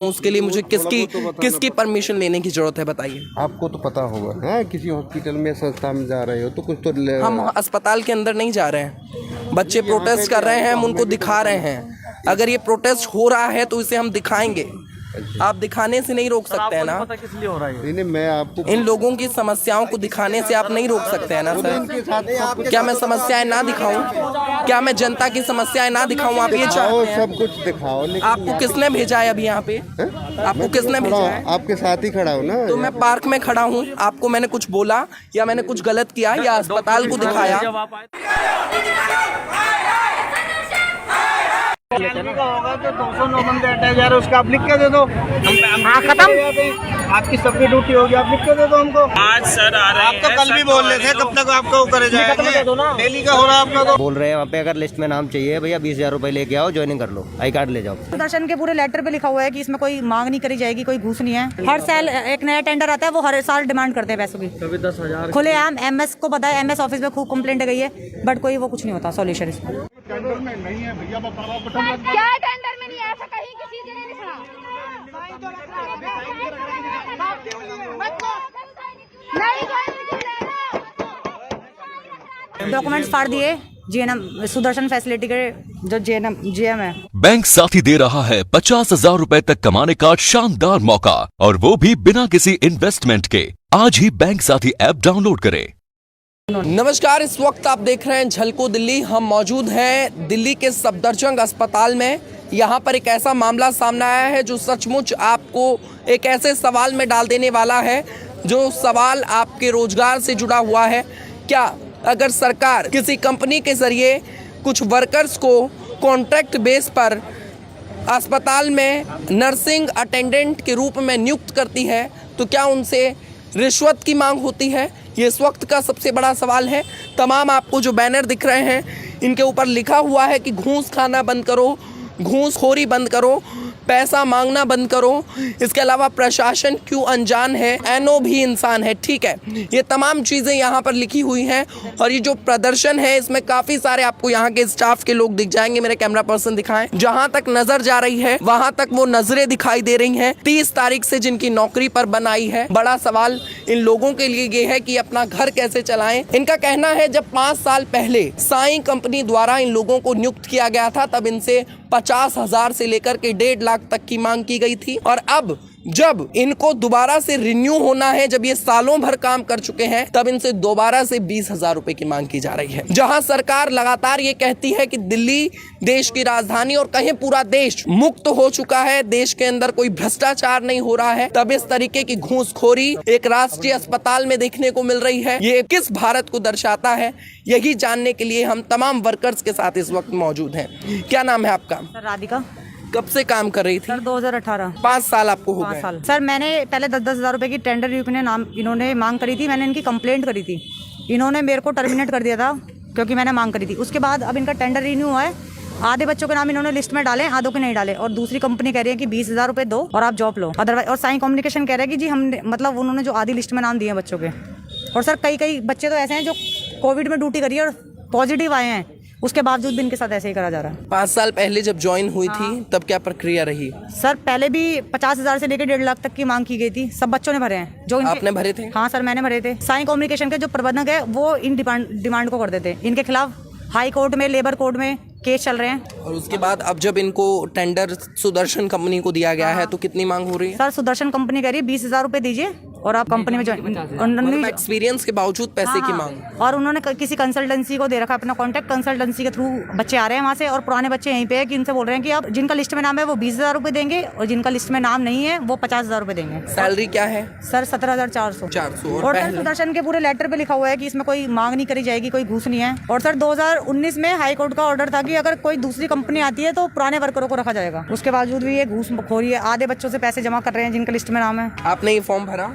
उसके लिए मुझे किसकी परमिशन लेने की जरूरत है, बताइए। आपको तो पता होगा है, किसी हॉस्पिटल में संस्था में जा रहे हो तो कुछ तो हम अस्पताल के अंदर नहीं जा रहे हैं, बच्चे प्रोटेस्ट कर रहे हैं, हम उनको दिखा रहे हैं। अगर ये प्रोटेस्ट हो रहा है तो इसे हम दिखाएंगे। आप दिखाने से नहीं रोक सकते हैं ना। पता किस लिए हो रहा है? नहीं, मैं आपको इन लोगों की समस्याओं को दिखाने से आप नहीं रोक सकते हैं ना सर। क्या मैं समस्याएं ना दिखाऊं? क्या मैं जनता की समस्याएं ना दिखाऊं? आप ये चाहते हैं? सब कुछ दिखाओ, लेकिन आपको किसने भेजा है अभी यहाँ पे? आपको किसने भेजा है? आपके साथ ही खड़ा हो ना। तो मैं पार्क में खड़ा हूँ, आपको मैंने कुछ बोला या मैंने कुछ गलत किया या अस्पताल को दिखाया? जब आप होगा तो 209 बंदे हटाए जा रहे, उसका आप लिख के दे दो। हाँ, खत्म। आपकी सबकी ड्यूटी होगी, आप लिख के दे दो हमको। आज सर आ रहे हैं। आप तो कल भी बोल रहे थे, कब तक आपको करे जाएंगे? डेली का हो रहा है आपका तो। बोल रहे हैं वहाँ पे अगर लिस्ट में नाम चाहिए भैया 20,000 रुपए लेके आओ, ज्वाइनिंग कर लो, आई कार्ड ले जाओ। सुदर्शन के पूरे लेटर पे लिखा हुआ है कि इसमें कोई मांग नहीं करी जाएगी, कोई घूस नहीं है। हर साल एक नया टेंडर आता है, वो हर साल डिमांड करते हैं पैसों की। कभी 10,000 खुलेआम एमएस को पता है, एमएस ऑफिस में खूब कंप्लेंट गई है, बट कोई वो कुछ नहीं होता सॉल्यूशन इसमें। टेंडर में नहीं है भैया, क्या टेंडर में नहीं है? ऐसा कहीं किसी जगह नहीं सुना। डॉक्यूमेंट्स फाड़ दिए जीएनएम सुदर्शन फैसिलिटी के जो जीएम है। बैंक साथी दे रहा है 50,000 रुपए तक कमाने का शानदार मौका, और वो भी बिना किसी इन्वेस्टमेंट के। आज ही बैंक साथी ऐप डाउनलोड करें। नमस्कार, इस वक्त आप देख रहे हैं झलको दिल्ली। हम मौजूद हैं दिल्ली के सफदरजंग अस्पताल में। यहाँ पर एक ऐसा मामला सामने आया है जो सचमुच आपको एक ऐसे सवाल में डाल देने वाला है, जो सवाल आपके रोजगार से जुड़ा हुआ है। क्या अगर सरकार किसी कंपनी के जरिए कुछ वर्कर्स को कॉन्ट्रैक्ट बेस पर अस्पताल में नर्सिंग अटेंडेंट के रूप में नियुक्त करती है तो क्या उनसे रिश्वत की मांग होती है? ये इस वक्त का सबसे बड़ा सवाल है। तमाम आपको जो बैनर दिख रहे हैं इनके ऊपर लिखा हुआ है कि घूस खाना बंद करो, घूसखोरी बंद करो, पैसा मांगना बंद करो। इसके अलावा प्रशासन क्यों अनजान है, एनओ भी इंसान है। ठीक है, ये तमाम चीज़ें यहाँ पर लिखी हुई हैं। और ये जो प्रदर्शन है इसमें काफ़ी सारे आपको यहाँ के स्टाफ के लोग दिख जाएंगे। मेरे कैमरा पर्सन दिखाएं, जहाँ तक नजर जा रही है वहाँ तक वो नजरें दिखाई दे रही हैं। 30 तारीख से जिनकी नौकरी पर बन आई है। बड़ा सवाल इन लोगों के लिए ये है कि अपना घर कैसे चलाएं। इनका कहना है जब 5 साल पहले साई कंपनी द्वारा इन लोगों को नियुक्त किया गया था तब इनसे 50,000 से लेकर के 1.5 लाख तक की मांग की गई थी, और अब जब इनको दोबारा से रिन्यू होना है, जब ये सालों भर काम कर चुके हैं, तब इनसे दोबारा से 20,000 रुपए की मांग की जा रही है। जहां सरकार लगातार ये कहती है कि दिल्ली देश की राजधानी और कहीं पूरा देश मुक्त हो चुका है, देश के अंदर कोई भ्रष्टाचार नहीं हो रहा है, तब इस तरीके की घूसखोरी एक राष्ट्रीय अस्पताल में देखने को मिल रही है। ये किस भारत को दर्शाता है, यही जानने के लिए हम तमाम वर्कर्स के साथ इस वक्त मौजूद हैं। क्या नाम है आपका? सर राधिका। कब से काम कर रही थी? सर 2018। 5 साल आपको हो 5 गए? साल। सर मैंने पहले 10-10 हज़ार रुपए की टेंडर इन्होंने मांग करी थी। मैंने इनकी कंप्लेंट करी थी, इन्होंने मेरे को टर्मिनेट कर दिया था क्योंकि मैंने मांग करी थी। उसके बाद अब इनका टेंडर रिन्यू हुआ है, आधे बच्चों के नाम इन्होंने लिस्ट में डाले, आधों के नहीं डाले, और दूसरी कंपनी कह रही है कि 20,000 रुपए दो और आप जॉब लो अदरवाइज। और साई कम्युनिकेशन कह रहा है कि जी हम मतलब उन्होंने जो आधी लिस्ट में नाम दिए हैं बच्चों के। और सर कई बच्चे तो ऐसे हैं जो कोविड में ड्यूटी करी है और पॉजिटिव आए हैं, उसके बावजूद भी इनके साथ ऐसे ही करा जा रहा है। 5 साल पहले जब ज्वाइन हुई थी तब क्या प्रक्रिया रही? सर पहले भी 50,000 से लेकर 1.5 लाख तक की मांग की गई थी। सब बच्चों ने भरे हैं। जो आपने भरे थे? हाँ सर मैंने भरे थे। साई कम्युनिकेशन के जो प्रबंधक है वो इन डिमांड को कर देते। इनके खिलाफ हाई कोर्ट में, लेबर कोर्ट में केस चल रहे हैं। और उसके बाद अब जब इनको टेंडर सुदर्शन कंपनी को दिया गया है तो कितनी मांग हो रही है? सर सुदर्शन कंपनी कह रही है 20,000 रुपए दीजिए और आप कंपनी में ज्वाइन। एक्सपीरियंस के बावजूद पैसे की मांग। और उन्होंने किसी कंसल्टेंसी को दे रखा अपना कॉन्टैक्ट, कंसल्टेंसी के थ्रू बच्चे आ रहे हैं वहाँ से, और पुराने बच्चे यहीं पे है कि उनसे बोल रहे हैं कि आप जिनका लिस्ट में नाम है वो 20,000 रुपए देंगे और जिनका लिस्ट में नाम नहीं है वो 50,000 रुपए देंगे। सैलरी क्या है? सर 17,400। 400। और सर सुदर्शन के पूरे लेटर पे लिखा हुआ है कि इसमें कोई मांग नहीं करी जाएगी, कोई घूस नहीं है। और सर 2019 में हाई कोर्ट का ऑर्डर था कि अगर कोई दूसरी कंपनी आती है तो पुराने वर्करों को रखा जाएगा। उसके बावजूद भी ये घूसखोरी है। आधे बच्चों से पैसे जमा कर रहे हैं जिनका लिस्ट में नाम है। आपने ये फॉर्म भरा?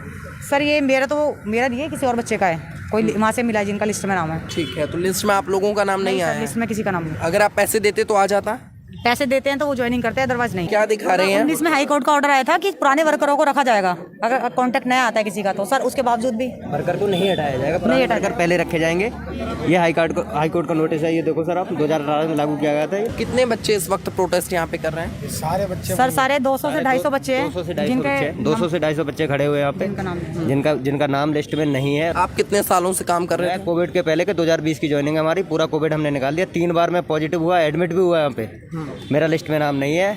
सर ये मेरा नहीं है, किसी और बच्चे का है, कोई वहाँ से मिला है जिनका लिस्ट में नाम है। ठीक है, तो लिस्ट में आप लोगों का नाम नहीं आया? लिस्ट में किसी का नाम नहीं। अगर आप पैसे देते तो आ जाता? पैसे देते हैं तो वो ज्वाइनिंग करते हैं, अदरवाइज नहीं। क्या दिखा रहे हैं? 19 में हाई कोर्ट का ऑर्डर आया था कि पुराने वर्करों को रखा जाएगा अगर कॉन्ट्रैक्ट नया आता है किसी का तो। सर उसके बावजूद भी वर्कर को नहीं हटाया जाएगा, पुराने वर्कर पहले रखे जाएंगे। ये हाई कोर्ट का नोटिस है, ये देखो सर आप 2018 में लागू किया गया था। कितने बच्चे इस वक्त प्रोटेस्ट यहाँ पे कर रहे हैं? सर सारे 200 से 250 बच्चे हैं 200 से 250 बच्चे खड़े हुए हैं यहाँ पे, जिनका नाम लिस्ट में नहीं है। आप कितने सालों से काम कर रहे हैं? कोविड के पहले के 2020 की ज्वाइनिंग हमारी, पूरा कोविड हमने निकाल दिया। 3 बार मैं पॉजिटिव हुआ, एडमिट भी हुआ यहाँ पे, मेरा लिस्ट में नाम नहीं है।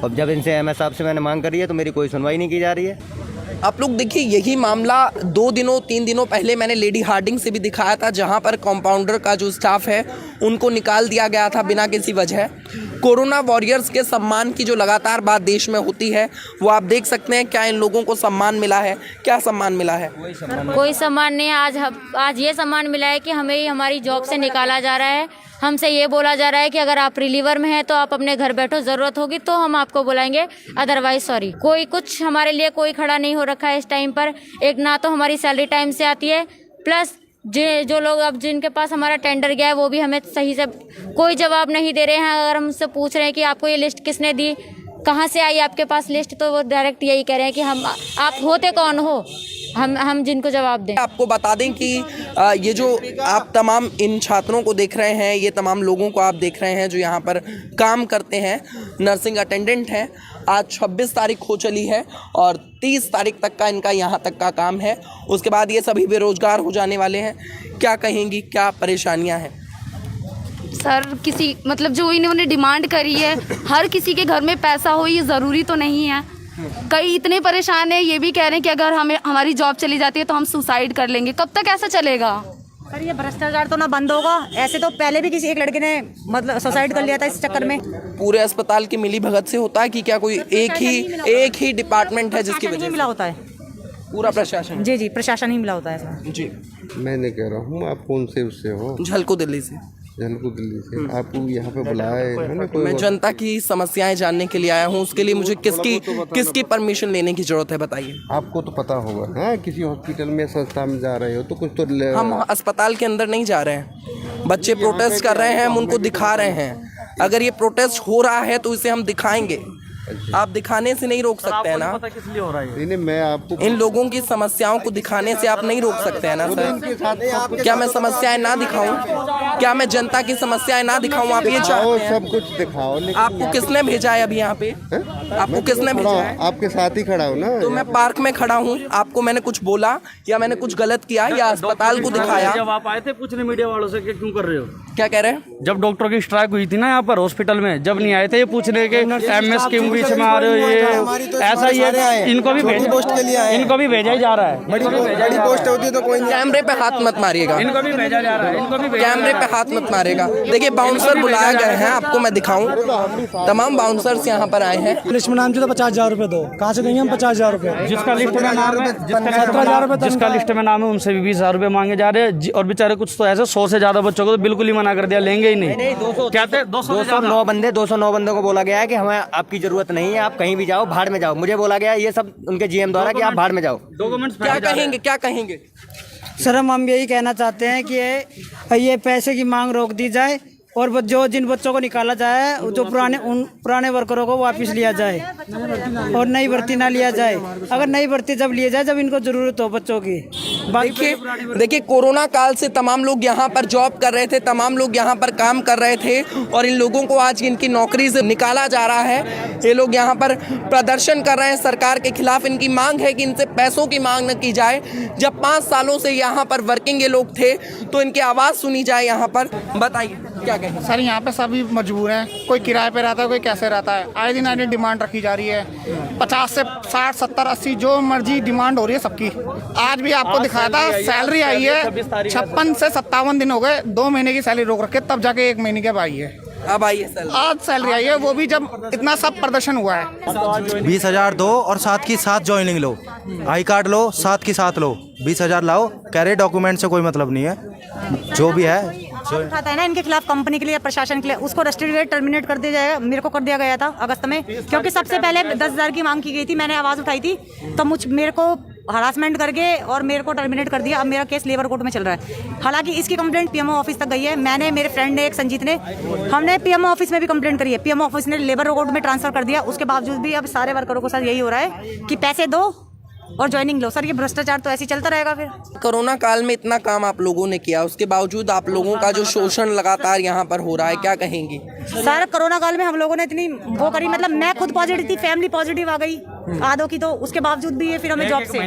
अब जब इनसे एमएस साहब से मैंने मांग करी है तो मेरी कोई सुनवाई नहीं की जा रही है। आप लोग देखिए, यही मामला 2-3 दिनों पहले मैंने लेडी हार्डिंग से भी दिखाया था, जहां पर कंपाउंडर का जो स्टाफ है उनको निकाल दिया गया था बिना किसी वजह। कोरोना वॉरियर्स के सम्मान की जो लगातार बात देश में होती है वो आप देख सकते हैं। क्या इन लोगों को सम्मान मिला है? क्या सम्मान मिला है? कोई सम्मान नहीं है। आज ये सम्मान मिला है कि हमें हमारी जॉब से निकाला जा रहा है। हमसे ये बोला जा रहा है कि अगर आप रिलीवर में हैं तो आप अपने घर बैठो, ज़रूरत होगी तो हम आपको बुलाएंगे, अदरवाइज सॉरी। कोई कुछ हमारे लिए कोई खड़ा नहीं हो रखा है इस टाइम पर। एक ना तो हमारी सैलरी टाइम से आती है, प्लस जो लोग अब जिनके पास हमारा टेंडर गया है वो भी हमें सही से कोई जवाब नहीं दे रहे हैं। अगर हमसे पूछ रहे हैं कि आपको ये लिस्ट किसने दी, कहाँ से आई आपके पास लिस्ट, तो वो डायरेक्ट यही कह रहे हैं कि आप होते कौन हो, हम जिनको जवाब दें। आपको बता दें कि ये जो आप तमाम इन छात्रों को देख रहे हैं, ये तमाम लोगों को आप देख रहे हैं जो यहाँ पर काम करते हैं, नर्सिंग अटेंडेंट हैं। आज 26 तारीख हो चली है और 30 तारीख तक का इनका यहाँ तक का काम है। उसके बाद ये सभी बेरोजगार हो जाने वाले हैं। क्या कहेंगी, क्या परेशानियाँ हैं? सर किसी मतलब जो इन्होंने डिमांड करी है, हर किसी के घर में पैसा हो ये ज़रूरी तो नहीं है। कई इतने परेशान है, ये भी कह रहे हैं कि अगर हमारी जॉब चली जाती है तो हम सुसाइड कर लेंगे। कब तक ऐसा चलेगा? सर ये भ्रष्टाचार तो ना बंद होगा। ऐसे तो पहले भी किसी एक लड़के ने मतलब सुसाइड कर लिया था इस चक्कर में। पूरे अस्पताल की मिली भगत से होता है कि क्या कोई एक ही डिपार्टमेंट है जिसकी वजह से मिला होता है? पूरा प्रशासन? जी प्रशासन ही मिला होता है सर। जी मैं नहीं कह रहा हूँ, आप कौन से उससे हो? झलको दिल्ली से। झलको दिल्ली से आपको यहाँ पे बुलाया है ना? कोई मैं जनता की समस्याएं जानने के लिए आया हूँ, उसके लिए मुझे किसकी परमिशन लेने की जरूरत है बताइए? आपको तो पता होगा है, किसी हॉस्पिटल में संस्था में जा रहे हो तो कुछ तो हम अस्पताल के अंदर नहीं जा रहे हैं। बच्चे प्रोटेस्ट कर रहे हैं, हम उनको दिखा रहे हैं। अगर ये प्रोटेस्ट हो रहा है तो इसे हम दिखाएंगे। आप दिखाने से नहीं रोक सकते हैं ना। किस लिए हो रहा है? नहीं, मैं आपको इन लोगों की समस्याओं को दिखाने से आप नहीं रोक सकते हैं ना सर। क्या मैं समस्याएं ना दिखाऊं? क्या मैं जनता की समस्याएं ना दिखाऊं? आप ये चाहते हैं? सब कुछ दिखाओ। आपको किसने भेजा है अभी यहाँ पे? आपको किसने भेजा है? आपके साथ ही खड़ा हो ना। तो मैं पार्क में खड़ा हूँ, आपको मैंने कुछ बोला या मैंने कुछ गलत किया या अस्पताल को दिखाया? जब आप आए थे पूछने मीडिया वालों से कि क्यों कर रहे हो? क्या कह रहे हैं? जब डॉक्टरों की स्ट्राइक हुई थी ना यहाँ पर हॉस्पिटल में, जब नहीं आए थे ये पूछने के एमएस के बीच में आ रहे हो, ये ऐसा ही है। इनको भी भेजा ही जा रहा है। बड़ी पोस्ट होती है तो कोई कैमरे पे हाथ मत मारिएगा। इनको भी भेजा जा रहा है। इनको भी कैमरे पे हाथ मत मारेगा। देखिए बाउंसर बुलाया गए हैं, आपको मैं दिखाऊं। तमाम बाउंसर्स यहाँ पर आए हैं। लिस्ट में नाम चाहिए तो 50,000 रुपए दो। कहाँ से देंगे हम 50,000 रुपए? जिसका लिस्ट में नाम है, 17,000 रुपए, जिसका लिस्ट में नाम है उनसे भी 20,000 रुपए मांगे जा रहे हैं। और बेचारे कुछ तो ऐसे 100 से ज्यादा बच्चों को तो बिल्कुल ही मना कर दिया, लेंगे ही नहीं। 209 बंदों को बोला गया है कि हमें आपकी जरूरत नहीं है, आप कहीं भी जाओ, भाड़ में जाओ। मुझे बोला गया ये सब उनके जीएम द्वारा कि आप भाड़ में जाओ। डॉक्यूमेंट्स क्या कहेंगे? सर हम यही कहना चाहते हैं कि ये पैसे की मांग रोक दी जाए और जिन बच्चों को निकाला जाए, जो पुराने वर्करों को वापस लिया जाए और नई भर्ती ना लिया जाए। अगर नई भर्ती जब लिया जाए जब इनको जरूरत हो बच्चों की। देखिए कोरोना काल से तमाम लोग यहाँ पर जॉब कर रहे थे, तमाम लोग यहाँ पर काम कर रहे थे और इन लोगों को आज इनकी नौकरी से निकाला जा रहा है। ये लोग यहाँ पर प्रदर्शन कर रहे हैं सरकार के खिलाफ। इनकी मांग है कि इनसे पैसों की मांग न की जाए। जब 5 सालों से यहाँ पर वर्किंग ये लोग थे तो इनकी आवाज़ सुनी जाए यहाँ पर। बताइए क्या कहें? सर यहाँ पे सभी मजबूर हैं, कोई किराए पे रहता है, कोई कैसे रहता है। आए दिन डिमांड रखी जा रही है, 50 से 60, 70, 80 जो मर्जी डिमांड हो रही है सबकी। आज भी आपको दिखाया था, सैलरी आई है 56 से 57 दिन हो गए, 2 महीने की सैलरी रोक रखे, तब जाके 1 महीने के अब आई है। अब आई है सैलरी? आज सैलरी आई है, वो भी जब इतना सब प्रदर्शन हुआ है। 20,000 दो और साथ की साथ ज्वाइनिंग लो, आई कार्ड लो, साथ की साथ लो। 20,000 लाओ, कह रहे डॉक्यूमेंट से कोई मतलब नहीं है, जो भी है उठाता है ना इनके खिलाफ कंपनी के लिए, प्रशासन के लिए, उसको रेस्ट्रिक्टेड टर्मिनेट कर दिया जाएगा। मेरे को कर दिया गया था अगस्त में, क्योंकि सबसे पहले 10,000 की मांग की गई थी। मैंने आवाज़ उठाई थी तो मेरे को हरासमेंट करके और मेरे को टर्मिनेट कर दिया। अब मेरा केस लेबर कोर्ट में चल रहा है। हालांकि इसकी कंप्लेंट पीएमओ ऑफिस तक गई है। मैंने, मेरे फ्रेंड ने, एक संजीत ने, हमने पीएमओ ऑफिस में भी कंप्लेंट करी है। पीएमओ ऑफिस ने लेबर कोर्ट में ट्रांसफर कर दिया। उसके बावजूद भी अब सारे वर्करों के साथ यही हो रहा है कि पैसे दो और ज्वाइनिंग लो। सर ये भ्रष्टाचार तो ऐसे ही चलता रहेगा फिर। कोरोना काल में इतना काम आप लोगों ने किया, उसके बावजूद आप लोगों का जो शोषण लगातार यहाँ पर हो रहा है, क्या कहेंगी? सर कोरोना काल में हम लोगों ने इतनी वो करी, मतलब मैं खुद पॉजिटिव थी, फैमिली पॉजिटिव आ गई आधों की, तो उसके बावजूद भी ये फिर हमें जॉब से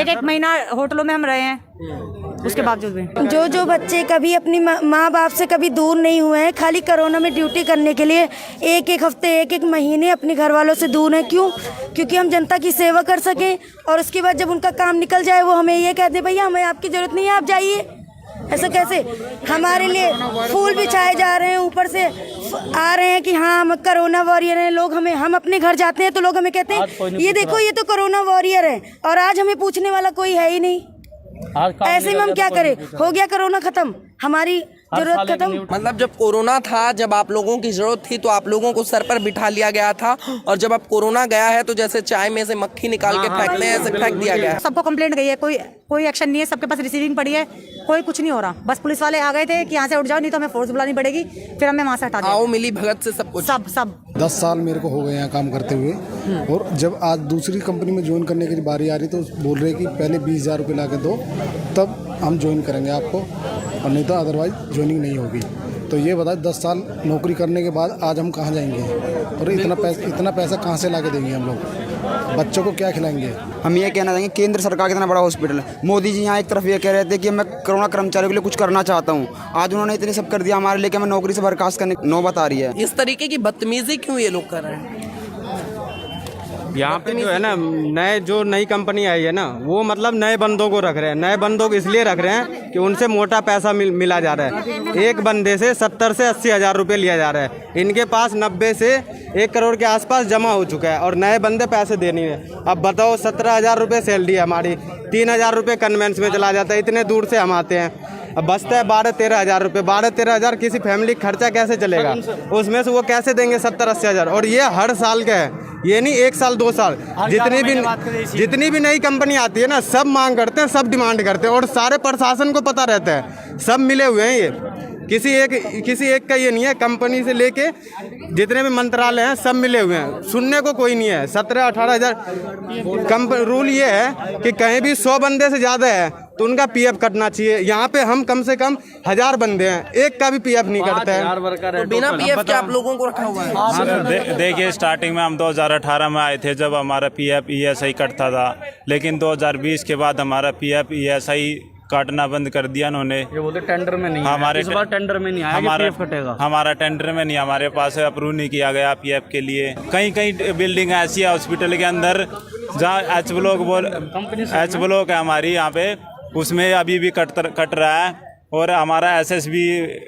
एक महीना होटलों में हम रहे हैं, उसके बावजूद भी। जो बच्चे कभी अपनी माँ बाप से कभी दूर नहीं हुए हैं, खाली कोरोना में ड्यूटी करने के लिए एक हफ्ते, एक महीने अपने घर वालों से दूर हैं। क्यों? क्योंकि हम जनता की सेवा कर सकें, और उसके बाद जब उनका काम निकल जाए वो हमें ये कहते भैया हमें आपकी ज़रूरत नहीं है, आप जाइए। ऐसा कैसे? हमारे लिए फूल बिछाए जा रहे हैं, ऊपर से आ रहे हैं कि हाँ हम कोरोना वॉरियर हैं। लोग हमें, हम अपने घर जाते हैं तो लोग हमें कहते हैं ये देखो ये तो कोरोना वॉरियर है, और आज हमें पूछने वाला कोई है ही नहीं। ऐसे में हम क्या करें? हो गया कोरोना खत्म, हमारी जरूरत खत्म। मतलब जब कोरोना था, जब आप लोगों की जरूरत थी तो आप लोगों को सर पर बिठा लिया गया था, और जब अब कोरोना गया है तो जैसे चाय में से मक्खी निकाल के फेंकते हैं ऐसे फेंक दिया गया है। सबको कंप्लेंट गई है, कोई एक्शन नहीं है, सबके पास रिसीविंग पड़ी है, कोई कुछ नहीं हो रहा। बस पुलिस वाले आ गए थे कि यहाँ से उठ जाओ, नहीं तो हमें फोर्स बुलानी पड़ेगी, फिर हमें वहाँ से हटा दिया। आओ मिली भगत से सब कुछ सब 10 साल मेरे को हो गए यहाँ काम करते हुए, और जब आज दूसरी कंपनी में ज्वाइन करने की बारी आ रही तो बोल रहे कि पहले 20,000 रुपये ला के दो, तब हम ज्वाइन करेंगे आपको, और नहीं तो अदरवाइज ज्वाइनिंग नहीं होगी। तो ये बताए 10 साल नौकरी करने के बाद आज हम कहाँ जाएंगे, और इतना पैसा कहाँ से ला के देंगे हम लोग? बच्चों को क्या खिलाएंगे? हम ये कहना चाहेंगे केंद्र सरकार कितना बड़ा हॉस्पिटल है। मोदी जी यहाँ एक तरफ ये कह रहे थे कि मैं कोरोना कर्मचारियों के लिए कुछ करना चाहता हूँ, आज उन्होंने इतने सब कर दिया हमारे लिए कि हमें नौकरी से बर्खास्त करने की नौबत आ रही है। इस तरीके की बदतमीजी क्यों ये लोग कर रहे हैं? यहाँ पे जो है ना, नई कंपनी आई है ना, वो मतलब नए बंदों को रख रहे हैं। नए बंदों को इसलिए रख रहे हैं कि उनसे मोटा पैसा मिला जा रहा है। एक बंदे से 70 से 80 हज़ार रुपये लिया जा रहा है। इनके पास 90 से 1 करोड़ के आसपास जमा हो चुका है, और नए बंदे पैसे दे नहीं है। अब बताओ 17,000 रुपये सैलरी है हमारी, 3,000 रुपये कन्वेंस में चला जाता है, इतने दूर से हम आते हैं। अब बचता है 12-13 हज़ार रुपये। 12-13 हज़ार किसी फैमिली का खर्चा कैसे चलेगा? उसमें से वो कैसे देंगे 70-80 हज़ार? और ये हर साल का है, ये नहीं 1 साल 2 साल। जितनी भी नई कंपनी आती है ना, सब मांग करते हैं, सब डिमांड करते हैं, और सारे प्रशासन को पता रहता है, सब मिले हुए हैं। ये किसी एक का ये नहीं है, कंपनी से लेके जितने भी मंत्रालय हैं सब मिले हुए हैं, सुनने को कोई नहीं है। 17-18 हज़ार रूल ये है कि कहीं भी 100 बंदे से ज़्यादा है तो उनका पीएफ कटना चाहिए। यहाँ पे हम कम से कम 1000 बंदे हैं, एक का भी पीएफ नहीं कटता है। तो बिना पीएफ के आप लोगों को रखा हुआ है? देखिए, स्टार्टिंग में हम 2018 में आए थे, जब हमारा पीएफ ईएसआई कटता था, लेकिन 2020 के बाद हमारा पीएफ ईएसआई काटना बंद कर दिया इन्होंने। ये बोलते टेंडर में नहीं, हमारे इस बार टेंडर में नहीं आया, पीएफ कटेगा। हमारा टेंडर में नहीं, हमारे पास अप्रूव नहीं किया गया पीएफ के लिए। कई बिल्डिंग ऐसी है हॉस्पिटल के अंदर जहाँ एच ब्लॉक है हमारी यहाँ पे, उसमें अभी भी कट रहा है। और हमारा एसएसबी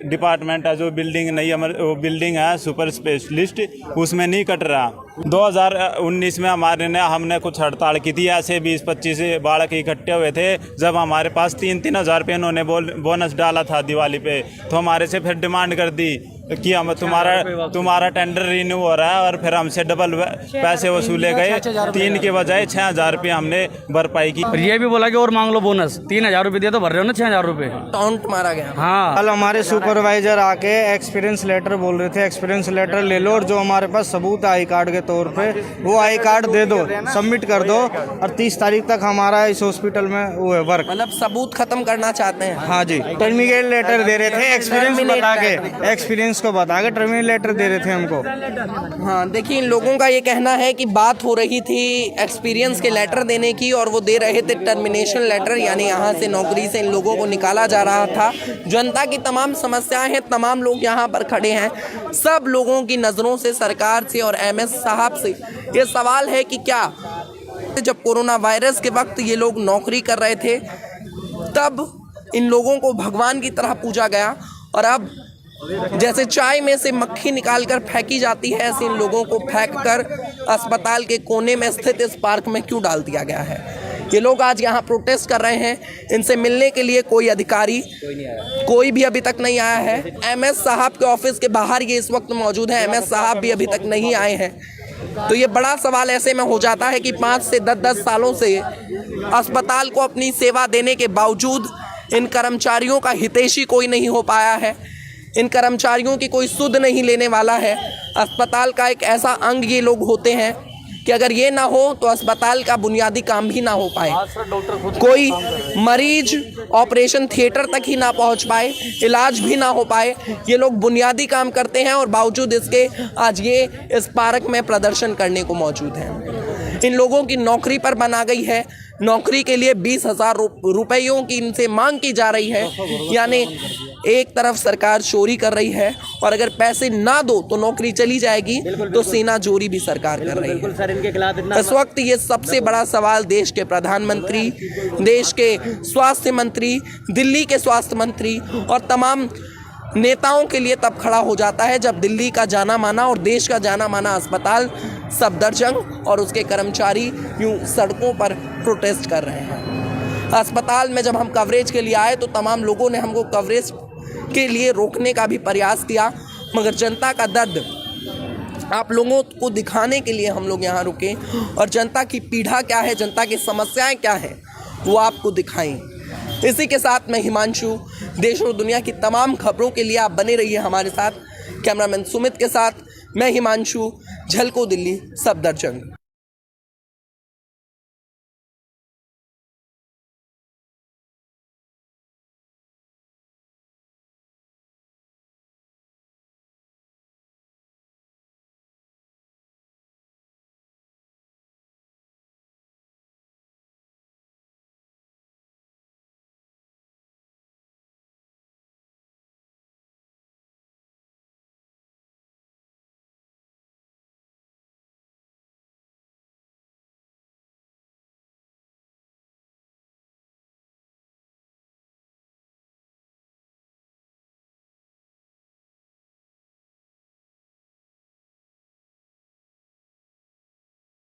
डिपार्टमेंट है, जो बिल्डिंग नहीं, वो बिल्डिंग है सुपर स्पेशलिस्ट, उसमें नहीं कट रहा। 2019 में हमने कुछ हड़ताल की थी, ऐसे 20-25 बालक इकट्ठे हुए थे, जब हमारे पास 3-3 हज़ार रुपये उन्होंने बोनस डाला था दिवाली पे, तो हमारे से फिर डिमांड कर दी कि हम तुम्हारा टेंडर रिन्यू हो रहा है, और फिर हमसे डबल पैसे वसूले गए। 3 के बजाय 6,000 रुपये हमने भरपाई की। ये भी बोला कि और मांग लो बोनस, 3,000 रुपये दिया तो भर रहे हो ना 6,000 रुपये। टॉन्ट मारा गया। हाँ, कल हमारे सुपरवाइजर आके एक्सपीरियंस लेटर बोल रहे थे, एक्सपीरियंस लेटर ले लो, और जो हमारे पास सबूत है आई कार्ड के तौर पे, वो आई कार्ड दे दो, सबमिट कर दो, और 30 तारीख तक हमारा इस हॉस्पिटल में वो है वर्क। मतलब सबूत खत्म करना चाहते हैं? हाँ जी, टर्मिनेट लेटर दे रहे थे, एक्सपीरियंस को बता के टर्मिनेट लेटर दे रहे थे हमको। हाँ, देखिए, इन लोगों का ये कहना है कि बात हो रही थी एक्सपीरियंस के लेटर देने की, और वो दे रहे थे टर्मिनेशन लेटर, यानी यहाँ से नौकरी से इन लोगों को निकाला जा रहा था। जनता की तमाम समस्याएं हैं, तमाम लोग यहाँ पर खड़े हैं, सब लोगों की नज़रों से सरकार से और एमएस साहब से ये सवाल है कि क्या जब कोरोना वायरस के वक्त ये लोग नौकरी कर रहे थे, तब इन लोगों को भगवान की तरह पूजा गया, और अब जैसे चाय में से मक्खी निकालकर फेंकी जाती है, ऐसे इन लोगों को फेंककर अस्पताल के कोने में स्थित इस पार्क में क्यों डाल दिया गया है? ये लोग आज यहाँ प्रोटेस्ट कर रहे हैं। इनसे मिलने के लिए कोई अधिकारी कोई भी अभी तक नहीं आया है। एमएस साहब के ऑफिस के बाहर ये इस वक्त मौजूद है, एमएस साहब भी अभी तक नहीं आए हैं। तो ये बड़ा सवाल ऐसे में हो जाता है कि 5 से 10 सालों से अस्पताल को अपनी सेवा देने के बावजूद इन कर्मचारियों का हितैषी कोई नहीं हो पाया है। इन कर्मचारियों की कोई सुध नहीं लेने वाला है। अस्पताल का एक ऐसा अंग ये लोग होते हैं कि अगर ये ना हो तो अस्पताल का बुनियादी काम भी ना हो पाए। कोई मरीज ऑपरेशन थिएटर तक ही ना पहुंच पाए, इलाज भी ना हो पाए। ये लोग बुनियादी काम करते हैं और बावजूद इसके आज ये इस पार्क में प्रदर्शन करने को मौजूद हैं। इन लोगों की नौकरी पर बना गई है। नौकरी के लिए 20,000 रुपयों की इनसे मांग की जा रही है। यानी एक तरफ सरकार चोरी कर रही है और अगर पैसे ना दो तो नौकरी चली जाएगी, तो सीना चोरी भी सरकार कर रही है। इस वक्त ये सबसे बड़ा सवाल देश के प्रधानमंत्री, देश के स्वास्थ्य मंत्री, दिल्ली के स्वास्थ्य मंत्री और तमाम नेताओं के लिए तब खड़ा हो जाता है जब दिल्ली का जाना माना और देश का जाना माना अस्पताल सफदरजंग और उसके कर्मचारी यूं सड़कों पर प्रोटेस्ट कर रहे हैं। अस्पताल में जब हम कवरेज के लिए आए तो तमाम लोगों ने हमको कवरेज के लिए रोकने का भी प्रयास किया, मगर जनता का दर्द आप लोगों को दिखाने के लिए हम लोग यहाँ रुके और जनता की पीड़ा क्या है, जनता की समस्याएं क्या है, वो आपको दिखाएं। इसी के साथ मैं हिमांशु, देश और दुनिया की तमाम खबरों के लिए आप बने रहिए हमारे साथ। कैमरामैन सुमित के साथ मैं हिमांशु, झलको दिल्ली, सफदरजंग।